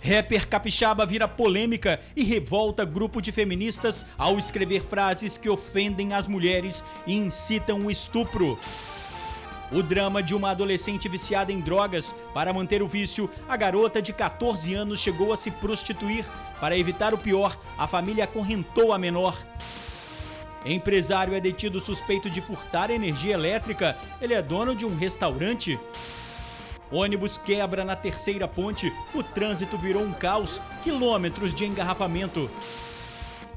Rapper capixaba vira polêmica e revolta grupo de feministas ao escrever frases que ofendem as mulheres e incitam o estupro. O drama de uma adolescente viciada em drogas. Para manter o vício, a garota de 14 anos chegou a se prostituir. Para evitar o pior, a família acorrentou a menor. Empresário é detido suspeito de furtar energia elétrica. Ele é dono de um restaurante. Ônibus quebra na terceira ponte. O trânsito virou um caos. Quilômetros de engarrafamento.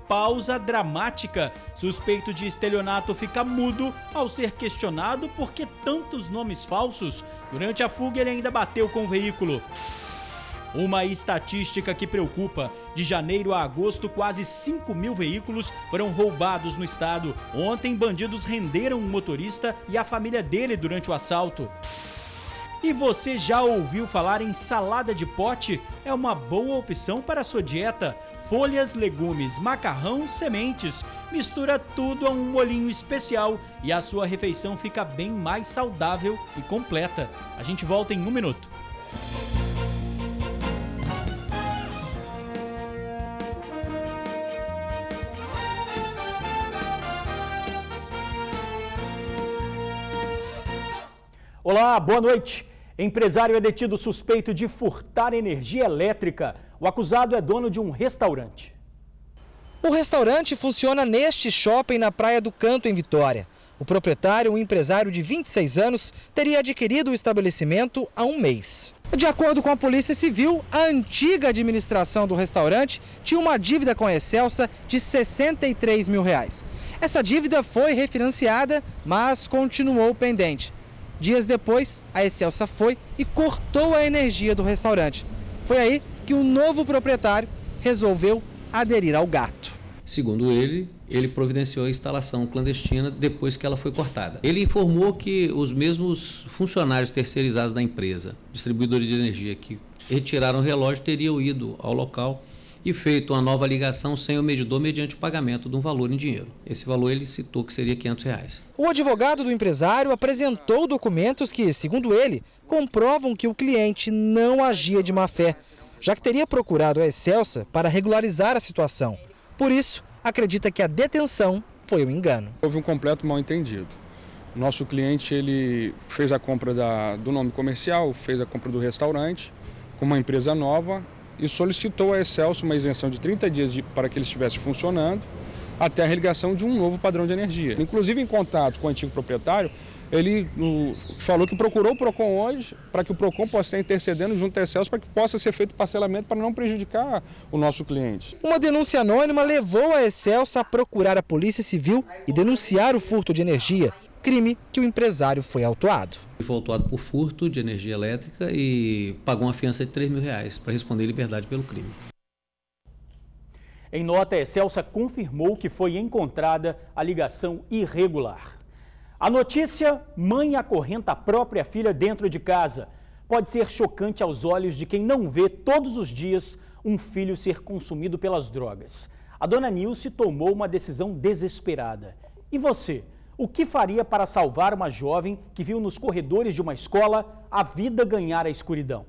Pausa dramática. Suspeito de estelionato fica mudo ao ser questionado por que tantos nomes falsos. Durante a fuga, ele ainda bateu com o veículo. Uma estatística que preocupa. De janeiro a agosto, quase 5.000 veículos foram roubados no estado. Ontem, bandidos renderam um motorista e a família dele durante o assalto. E você já ouviu falar em salada de pote? É uma boa opção para a sua dieta. Folhas, legumes, macarrão, sementes. Mistura tudo a um molhinho especial e a sua refeição fica bem mais saudável e completa. A gente volta em 1 minuto. Olá, boa noite. Empresário é detido suspeito de furtar energia elétrica. O acusado é dono de um restaurante. O restaurante funciona neste shopping na Praia do Canto, em Vitória. O proprietário, um empresário de 26 anos, teria adquirido o estabelecimento há um mês. De acordo com a Polícia Civil, a antiga administração do restaurante tinha uma dívida com a Excelsa de R$ 63 mil. Essa dívida foi refinanciada, mas continuou pendente. Dias depois, a Excelsa foi e cortou a energia do restaurante. Foi aí que o novo proprietário resolveu aderir ao gato. Segundo ele providenciou a instalação clandestina depois que ela foi cortada. Ele informou que os mesmos funcionários terceirizados da empresa, distribuidores de energia, que retiraram o relógio, teriam ido ao local e feito uma nova ligação sem o medidor mediante o pagamento de um valor em dinheiro. Esse valor ele citou que seria R$ 500. O advogado do empresário apresentou documentos que, segundo ele, comprovam que o cliente não agia de má fé, já que teria procurado a Excelsa para regularizar a situação. Por isso, acredita que a detenção foi um engano. Houve um completo mal-entendido. O nosso cliente ele fez a compra do nome comercial, fez a compra do restaurante com uma empresa nova e solicitou a Excelsa uma isenção de 30 dias para que ele estivesse funcionando até a religação de um novo padrão de energia. Inclusive, em contato com o antigo proprietário, ele falou que procurou o PROCON hoje para que o PROCON possa estar intercedendo junto à Excelsa para que possa ser feito parcelamento para não prejudicar o nosso cliente. Uma denúncia anônima levou a Excelsa a procurar a Polícia Civil e denunciar o furto de energia, crime que o empresário foi autuado. Ele foi autuado por furto de energia elétrica e pagou uma fiança de R$ 3 mil para responder em liberdade pelo crime. Em nota, a Excelsa confirmou que foi encontrada a ligação irregular. A notícia: mãe acorrenta a própria filha dentro de casa. Pode ser chocante aos olhos de quem não vê todos os dias um filho ser consumido pelas drogas. A dona Nilce tomou uma decisão desesperada. E você? O que faria para salvar uma jovem que viu nos corredores de uma escola a vida ganhar a escuridão?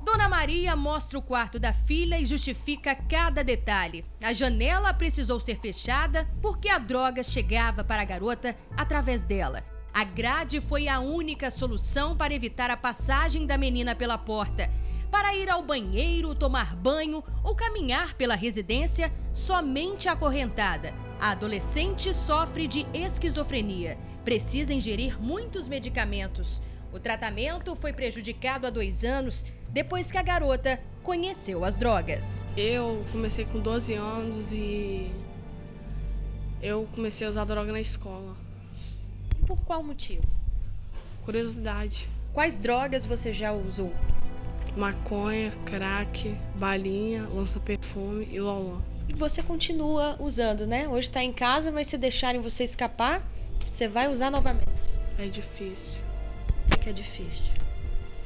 Dona Maria mostra o quarto da filha e justifica cada detalhe. A janela precisou ser fechada porque a droga chegava para a garota através dela. A grade foi a única solução para evitar a passagem da menina pela porta. Para ir ao banheiro, tomar banho ou caminhar pela residência, somente acorrentada. A adolescente sofre de esquizofrenia. Precisa ingerir muitos medicamentos. O tratamento foi prejudicado há 2 anos, depois que a garota conheceu as drogas. Eu comecei com 12 anos e eu comecei a usar droga na escola. Por qual motivo? Curiosidade. Quais drogas você já usou? Maconha, crack, balinha, lança-perfume e loló. E você continua usando, né? Hoje está em casa, mas se deixarem você escapar, você vai usar novamente. É difícil. Por que é difícil?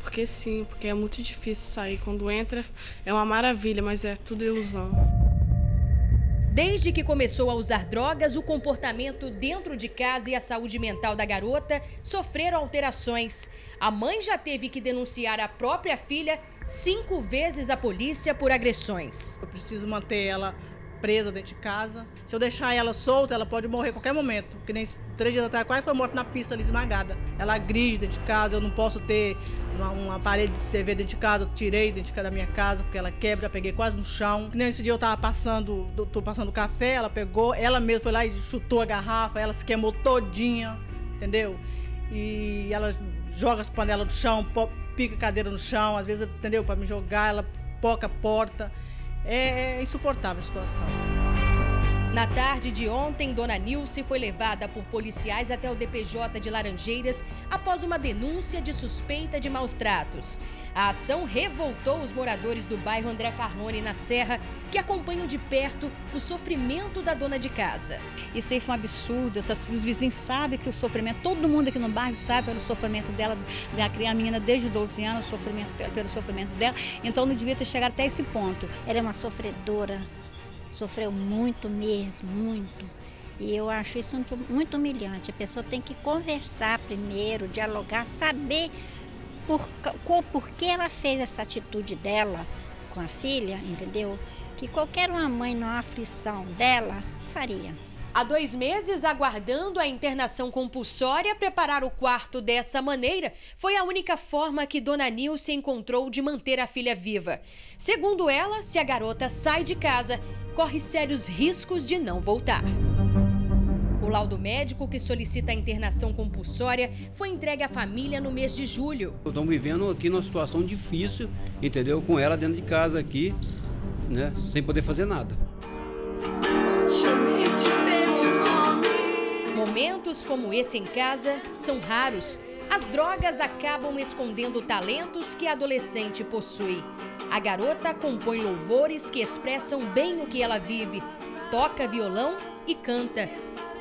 Porque sim, porque é muito difícil sair. Quando entra é uma maravilha, mas é tudo ilusão. Desde que começou a usar drogas, o comportamento dentro de casa e a saúde mental da garota sofreram alterações. A mãe já teve que denunciar a própria filha 5 vezes à polícia por agressões. Eu preciso manter ela presa dentro de casa. Se eu deixar ela solta, ela pode morrer a qualquer momento. Que nem 3 dias atrás, quase foi morta na pista ali, esmagada. Ela agride dentro de casa, eu não posso ter um aparelho de TV dentro de casa, eu tirei dentro da minha casa, porque ela quebra, peguei quase no chão. Que nem esse dia eu tava passando café, ela pegou, ela mesma foi lá e chutou a garrafa, ela se queimou todinha, entendeu? E ela joga as panelas no chão, pica a cadeira no chão, às vezes, entendeu? Para me jogar, ela poca a porta. É insuportável a situação. Na tarde de ontem, Dona Nilce foi levada por policiais até o DPJ de Laranjeiras após uma denúncia de suspeita de maus tratos. A ação revoltou os moradores do bairro André Carlone, na Serra, que acompanham de perto o sofrimento da dona de casa. Isso aí foi um absurdo, os vizinhos sabem que o sofrimento, todo mundo aqui no bairro sabe pelo sofrimento dela, da criar a menina desde 12 anos, pelo sofrimento dela, então não devia ter chegado até esse ponto. Ela é uma sofredora, sofreu muito mesmo, muito. E eu acho isso muito humilhante. A pessoa tem que conversar primeiro, dialogar, saber por que ela fez essa atitude dela com a filha, entendeu? Que qualquer uma mãe na aflição dela faria. Há 2 meses, aguardando a internação compulsória, preparar o quarto dessa maneira foi a única forma que Dona Nilce encontrou de manter a filha viva. Segundo ela, se a garota sai de casa, corre sérios riscos de não voltar. O laudo médico que solicita a internação compulsória foi entregue à família no mês de julho. Estamos vivendo aqui numa situação difícil, entendeu? Com ela dentro de casa aqui, né? Sem poder fazer nada. Momentos como esse em casa são raros. As drogas acabam escondendo talentos que a adolescente possui. A garota compõe louvores que expressam bem o que ela vive, toca violão e canta.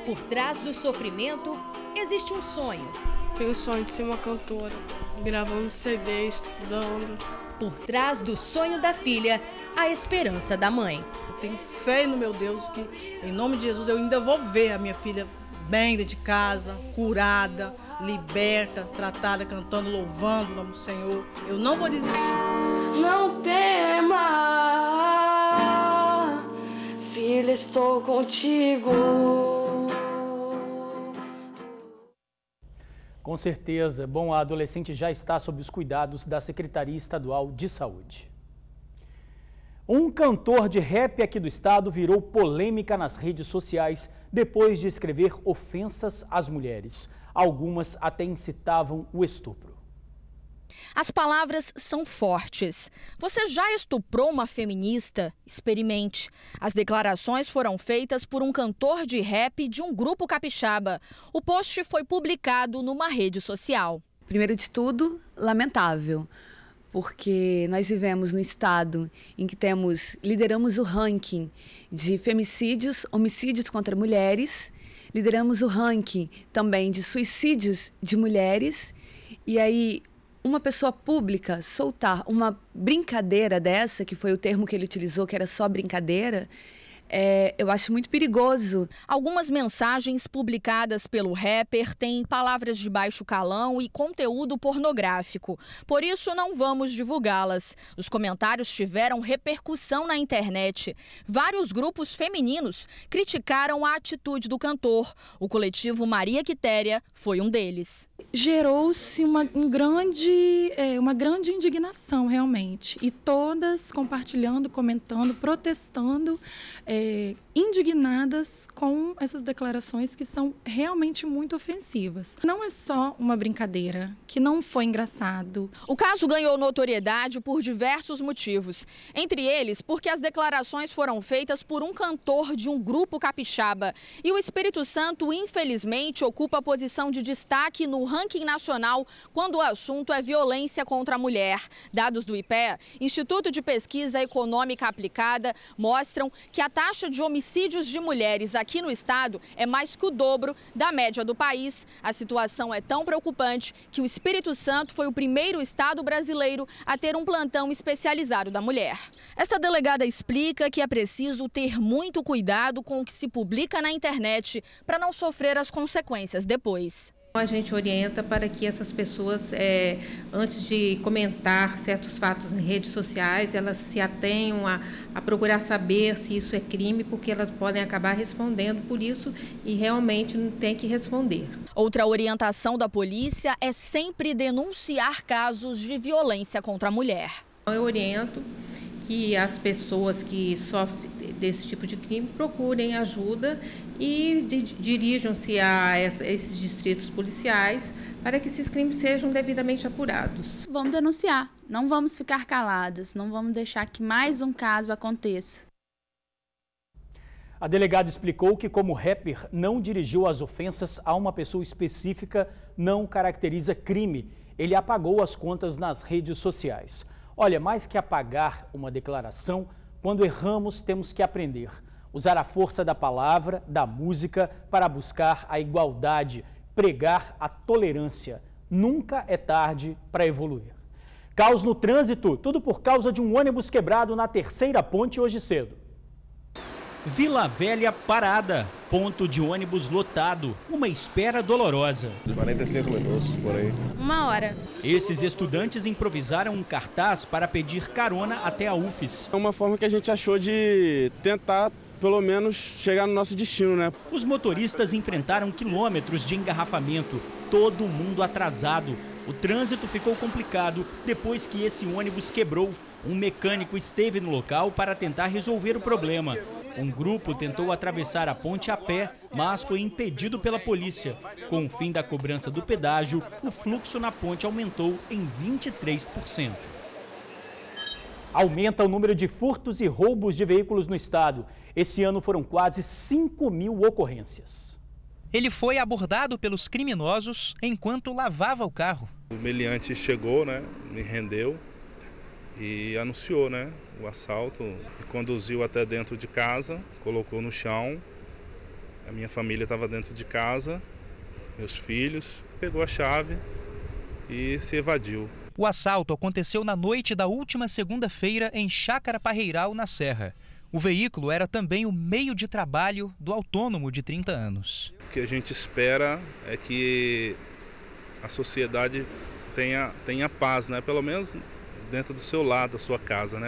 Por trás do sofrimento, existe um sonho. Tenho o sonho de ser uma cantora, gravando CD, estudando. Por trás do sonho da filha, a esperança da mãe. Eu tenho fé no meu Deus que, em nome de Jesus, eu ainda vou ver a minha filha bem dentro de casa, curada, liberta, tratada, cantando, louvando o nome do Senhor. Eu não vou desistir. Não tema, filha, estou contigo. Com certeza. Bom, a adolescente já está sob os cuidados da Secretaria Estadual de Saúde. Um cantor de rap aqui do estado virou polêmica nas redes sociais depois de escrever ofensas às mulheres. Algumas até incitavam o estupro. As palavras são fortes. Você já estuprou uma feminista? Experimente. As declarações foram feitas por um cantor de rap de um grupo capixaba. O post foi publicado numa rede social. Primeiro de tudo, lamentável, porque nós vivemos no estado em que lideramos o ranking de femicídios, homicídios contra mulheres, lideramos o ranking também de suicídios de mulheres, e aí uma pessoa pública soltar uma brincadeira dessa, que foi o termo que ele utilizou, que era só brincadeira, eu acho muito perigoso. Algumas mensagens publicadas pelo rapper têm palavras de baixo calão e conteúdo pornográfico. Por isso, não vamos divulgá-las. Os comentários tiveram repercussão na internet. Vários grupos femininos criticaram a atitude do cantor. O coletivo Maria Quitéria foi um deles. Gerou-se uma grande indignação, realmente. E todas compartilhando, comentando, protestando, indignadas com essas declarações que são realmente muito ofensivas. Não é só uma brincadeira, que não foi engraçado. O caso ganhou notoriedade por diversos motivos. Entre eles, porque as declarações foram feitas por um cantor de um grupo capixaba. E o Espírito Santo, infelizmente, ocupa a posição de destaque no ranking nacional quando o assunto é violência contra a mulher. Dados do IPEA, Instituto de Pesquisa Econômica Aplicada, mostram que a taxa taxa de homicídios de mulheres aqui no estado é mais que o dobro da média do país. A situação é tão preocupante que o Espírito Santo foi o primeiro estado brasileiro a ter um plantão especializado da mulher. Esta delegada explica que é preciso ter muito cuidado com o que se publica na internet para não sofrer as consequências depois. A gente orienta para que essas pessoas, antes de comentar certos fatos em redes sociais, elas se atenham a procurar saber se isso é crime, porque elas podem acabar respondendo por isso e realmente não tem que responder. Outra orientação da polícia é sempre denunciar casos de violência contra a mulher. Eu oriento que as pessoas que sofrem desse tipo de crime procurem ajuda e dirijam-se a esses distritos policiais para que esses crimes sejam devidamente apurados. Vamos denunciar, não vamos ficar caladas, não vamos deixar que mais um caso aconteça. A delegada explicou que, como rapper não dirigiu as ofensas a uma pessoa específica, não caracteriza crime. Ele apagou as contas nas redes sociais. Olha, mais que apagar uma declaração, quando erramos temos que aprender. Usar a força da palavra, da música, para buscar a igualdade, pregar a tolerância. Nunca é tarde para evoluir. Caos no trânsito, tudo por causa de um ônibus quebrado na terceira ponte hoje cedo. Vila Velha parada, ponto de ônibus lotado, uma espera dolorosa. 45 minutos, por aí. 1 hora. Esses estudantes improvisaram um cartaz para pedir carona até a UFES. É uma forma que a gente achou de tentar, pelo menos, chegar no nosso destino, né? Os motoristas enfrentaram quilômetros de engarrafamento, todo mundo atrasado. O trânsito ficou complicado depois que esse ônibus quebrou. Um mecânico esteve no local para tentar resolver o problema. Um grupo tentou atravessar a ponte a pé, mas foi impedido pela polícia. Com o fim da cobrança do pedágio, o fluxo na ponte aumentou em 23%. Aumenta o número de furtos e roubos de veículos no estado. Esse ano foram quase 5.000 ocorrências. Ele foi abordado pelos criminosos enquanto lavava o carro. O meliante chegou, me rendeu e anunciou, o assalto. Me conduziu até dentro de casa, colocou no chão. A minha família estava dentro de casa, meus filhos. Pegou a chave e se evadiu. O assalto aconteceu na noite da última segunda-feira em Chácara Parreiral, na Serra. O veículo era também o meio de trabalho do autônomo de 30 anos. O que a gente espera é que a sociedade tenha paz, pelo menos dentro do seu lado, da sua casa,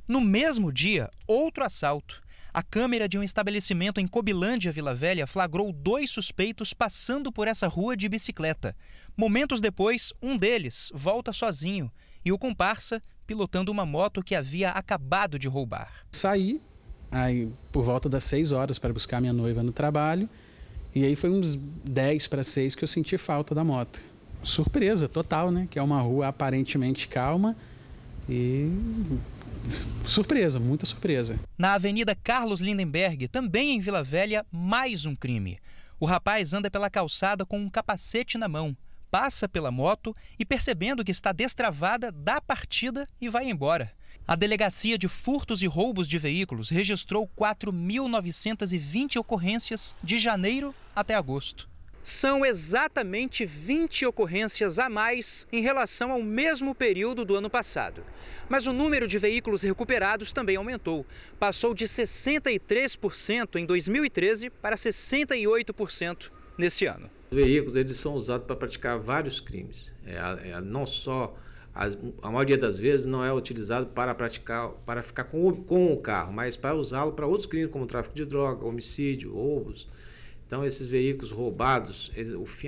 No mesmo dia, outro assalto. A câmera de um estabelecimento em Cobilândia, Vila Velha, flagrou 2 suspeitos passando por essa rua de bicicleta. Momentos depois, um deles volta sozinho e o comparsa pilotando uma moto que havia acabado de roubar. Saí aí por volta das 6 horas para buscar minha noiva no trabalho e aí foi uns 10 para 6 que eu senti falta da moto. Surpresa total, que é uma rua aparentemente calma e surpresa, muita surpresa. Na Avenida Carlos Lindenberg, também em Vila Velha, mais um crime. O rapaz anda pela calçada com um capacete na mão, passa pela moto e, percebendo que está destravada, dá partida e vai embora. A Delegacia de Furtos e Roubos de Veículos registrou 4.920 ocorrências de janeiro até agosto. São exatamente 20 ocorrências a mais em relação ao mesmo período do ano passado. Mas o número de veículos recuperados também aumentou. Passou de 63% em 2013 para 68% nesse ano. Os veículos eles são usados para praticar vários crimes. Não só, a maioria das vezes não é utilizado para ficar com o carro, mas para usá-lo para outros crimes como tráfico de droga, homicídio, roubos. Então, esses veículos roubados,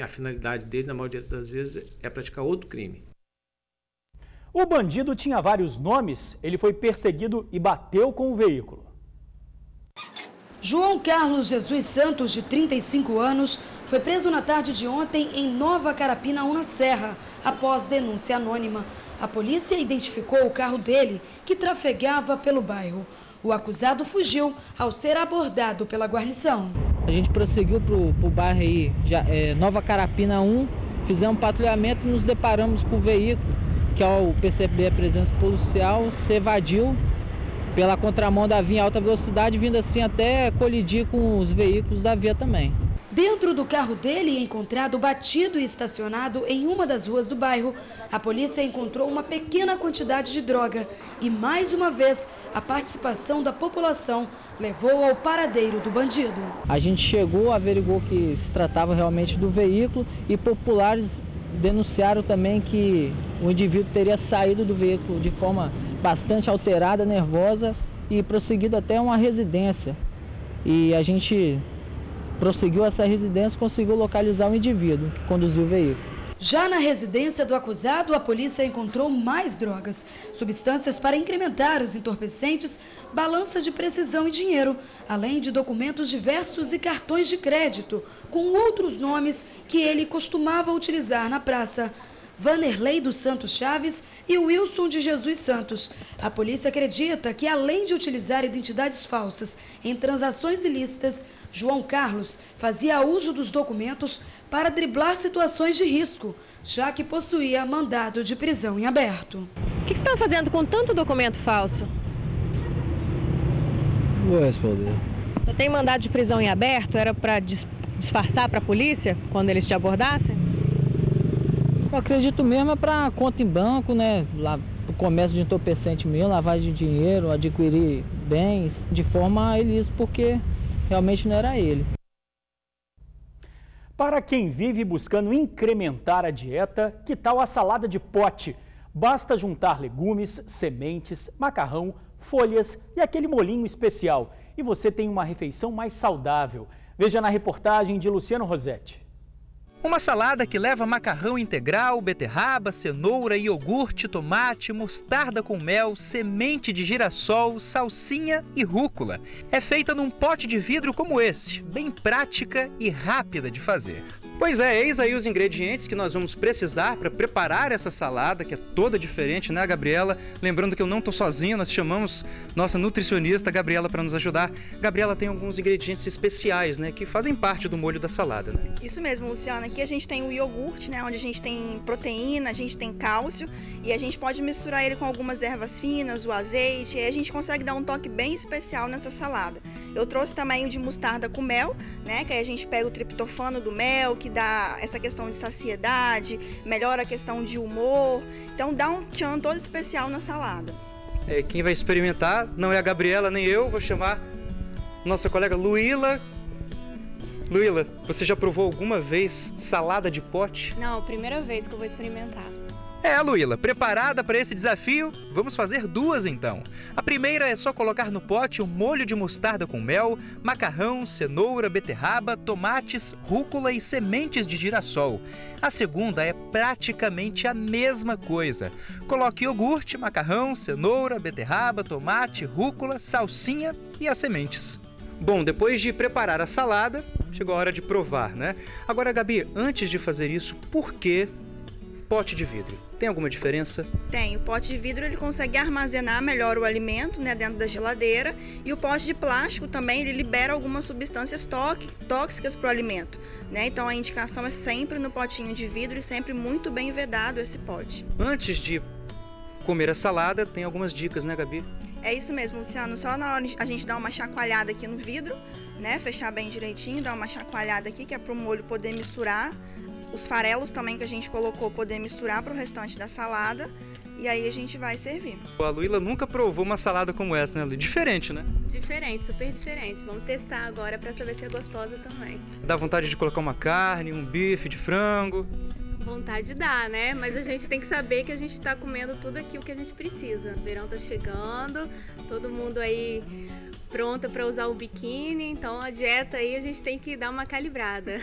a finalidade dele, na maioria das vezes, é praticar outro crime. O bandido tinha vários nomes, ele foi perseguido e bateu com o veículo. João Carlos Jesus Santos, de 35 anos, foi preso na tarde de ontem em Nova Carapina, na Serra, após denúncia anônima. A polícia identificou o carro dele, que trafegava pelo bairro. O acusado fugiu ao ser abordado pela guarnição. A gente prosseguiu para o bairro aí, Nova Carapina 1, fizemos um patrulhamento e nos deparamos com o veículo, que ao perceber a presença policial, se evadiu pela contramão da via em alta velocidade, vindo assim até colidir com os veículos da via também. Dentro do carro dele, encontrado batido e estacionado em uma das ruas do bairro, a polícia encontrou uma pequena quantidade de droga e, mais uma vez, a participação da população levou ao paradeiro do bandido. A gente chegou, averigou que se tratava realmente do veículo e populares denunciaram também que o indivíduo teria saído do veículo de forma bastante alterada, nervosa e prosseguido até uma residência. E a gente prosseguiu essa residência e conseguiu localizar o indivíduo que conduziu o veículo. Já na residência do acusado, a polícia encontrou mais drogas, substâncias para incrementar os entorpecentes, balança de precisão e dinheiro, além de documentos diversos e cartões de crédito, com outros nomes que ele costumava utilizar na praça. Vanderlei dos Santos Chaves e Wilson de Jesus Santos. A polícia acredita que, além de utilizar identidades falsas em transações ilícitas, João Carlos fazia uso dos documentos para driblar situações de risco, já que possuía mandado de prisão em aberto. O que você estava fazendo com tanto documento falso? Vou responder. Você tem mandado de prisão em aberto? Era para disfarçar para a polícia quando eles te abordassem? Eu acredito mesmo é para conta em banco, né? Lá, o comércio de entorpecente mesmo, lavagem de dinheiro, adquirir bens de forma ilícita, porque realmente não era ele. Para quem vive buscando incrementar a dieta, que tal a salada de pote? Basta juntar legumes, sementes, macarrão, folhas e aquele molhinho especial. E você tem uma refeição mais saudável. Veja na reportagem de Luciano Rosetti. Uma salada que leva macarrão integral, beterraba, cenoura, iogurte, tomate, mostarda com mel, semente de girassol, salsinha e rúcula. É feita num pote de vidro como esse, bem prática e rápida de fazer. Pois é, eis aí os ingredientes que nós vamos precisar para preparar essa salada, que é toda diferente, né, Gabriela? Lembrando que eu não estou sozinho, nós chamamos nossa nutricionista, Gabriela, para nos ajudar. Gabriela, tem alguns ingredientes especiais, né, que fazem parte do molho da salada, né? Isso mesmo, Luciana. Aqui a gente tem o iogurte, né, onde a gente tem proteína, a gente tem cálcio, e a gente pode misturar ele com algumas ervas finas, o azeite, e aí a gente consegue dar um toque bem especial nessa salada. Eu trouxe também o de mostarda com mel, né, que aí a gente pega o triptofano do mel, que dá essa questão de saciedade, melhora a questão de humor, então dá um tchan todo especial na salada. Quem vai experimentar não é a Gabriela nem eu, vou chamar nossa colega Luíla. Luíla, você já provou alguma vez salada de pote? Não, primeira vez que eu vou experimentar. Luíla, preparada para esse desafio? Vamos fazer duas então. A primeira é só colocar no pote o molho de mostarda com mel, macarrão, cenoura, beterraba, tomates, rúcula e sementes de girassol. A segunda é praticamente a mesma coisa. Coloque iogurte, macarrão, cenoura, beterraba, tomate, rúcula, salsinha e as sementes. Bom, depois de preparar a salada, chegou a hora de provar, né? Agora, Gabi, antes de fazer isso, por que pote de vidro? Tem alguma diferença? Tem. O pote de vidro ele consegue armazenar melhor o alimento, né, dentro da geladeira, e o pote de plástico também ele libera algumas substâncias tóxicas para o alimento, né? Então a indicação é sempre no potinho de vidro e sempre muito bem vedado esse pote. Antes de comer a salada, tem algumas dicas, né, Gabi? É isso mesmo, Luciano. Só na hora a gente dá uma chacoalhada aqui no vidro, né? Fechar bem direitinho, dar uma chacoalhada aqui, que é para o molho poder misturar. Os farelos também que a gente colocou poder misturar para o restante da salada. E aí a gente vai servir. A Luíla nunca provou uma salada como essa, né, Lu? Diferente, né? Diferente, super diferente. Vamos testar agora para saber se é gostosa também. Dá vontade de colocar uma carne, um bife de frango? Vontade dá, né? Mas a gente tem que saber que a gente tá comendo tudo aquilo que a gente precisa. O verão tá chegando, todo mundo aí pronto para usar o biquíni, então a dieta aí a gente tem que dar uma calibrada.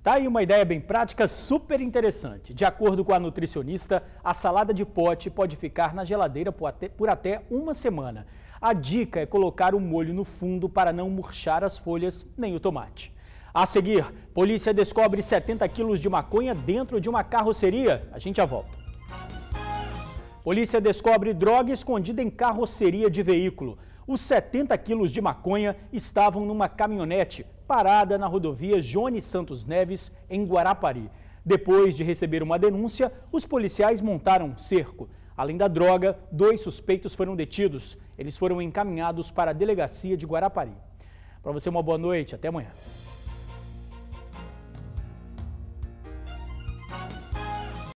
Tá aí uma ideia bem prática, super interessante. De acordo com a nutricionista, a salada de pote pode ficar na geladeira por até uma semana. A dica é colocar o molho no fundo para não murchar as folhas nem o tomate. A seguir, polícia descobre 70 quilos de maconha dentro de uma carroceria. A gente já volta. Polícia descobre droga escondida em carroceria de veículo. Os 70 quilos de maconha estavam numa caminhonete parada na rodovia Jones Santos Neves, em Guarapari. Depois de receber uma denúncia, os policiais montaram um cerco. Além da droga, 2 suspeitos foram detidos. Eles foram encaminhados para a delegacia de Guarapari. Para você, uma boa noite. Até amanhã.